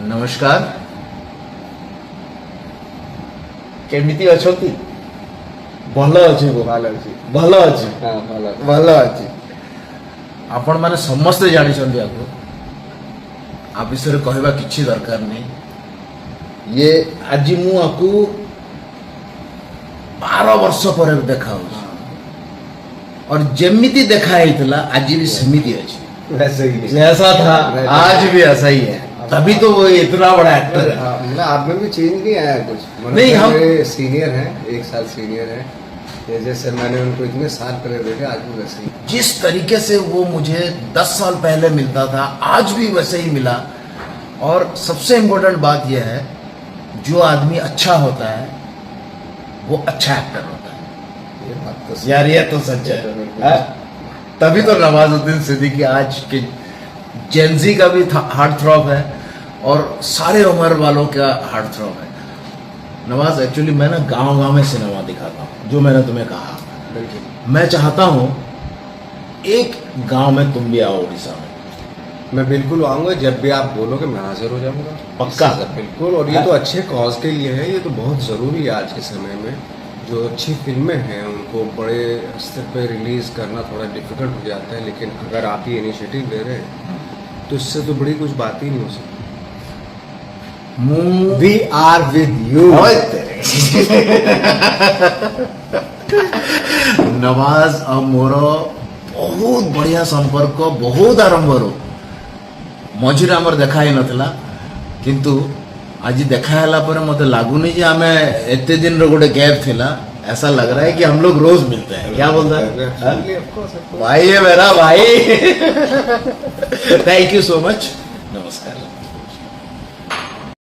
नमस्कार केमिति अछंती भल अछि गो ଭଲ ଅଛି भल अछि ହଁ ଭଲ ଅଛି भल अछि आपण माने समस्त जानि छथि आको आ विषय कहबा किछि दरकार नहीं ये आज मु आकु 12 वर्ष पर देखा हो और जेमिति देखा हेतला आज भी समिति अछि वैसे ही जैसा था आज भी ऐसा ही है तभी तो वो इतना बड़ा एक्टर है मतलब आप में भी चेंज नहीं आया कुछ नहीं, हम- सीनियर हैं 1 साल सीनियर हैं ये जैसे मैंने उनको इतने साल पहले देखे आज भी वैसे ही जिस तरीके से वो मुझे 10 साल पहले मिलता था आज भी वैसे ही मिला और सबसे इम्पोर्टेंट बात यह है जो आदमी अच्छा होता है वो अच्छा एक्टर होता है ये बात तो यार ये तो सच है तभी तो नवाजुद्दीन सिद्दीकी आज के जेंजी का भी हार्ट थ्रॉब है और सारे उम्र वालों का हार्ट थ्रॉब है नवाज एक्चुअली मैं ना गांव गांव में सिनेमा दिखाता हूँ जो मैंने तुम्हें कहा बिल्कुल मैं चाहता हूँ एक गांव में तुम भी आओ उड़ीसा में मैं बिल्कुल आऊंगा जब भी आप बोलोगे मैं हाजिर हो जाऊंगा पक्का? बिल्कुल और ये तो अच्छे कॉज के लिए है ये तो बहुत ज़रूरी है आज के समय में जो अच्छी फिल्में हैं उनको बड़े स्तर पे रिलीज़ करना थोड़ा डिफिकल्ट हो जाता है लेकिन अगर आप ये इनिशिएटिव ले रहे हैं तो इससे तो बड़ी कुछ बात ही नहीं हो सकती we are with you Nawaz और मोर बहुत बढ़िया संपर्क बहुत आरंभ रो मझिरे आमर देखा ही नथिला किंतु आज देखा हैला पर मते लागुनी जे आमे एते दिन रो गोटे गैप थिला ऐसा लग रहा है कि हम लोग रोज मिलते हैं क्या बोलता है भाई है मेरा भाई थैंक यू सो मच नमस्कार।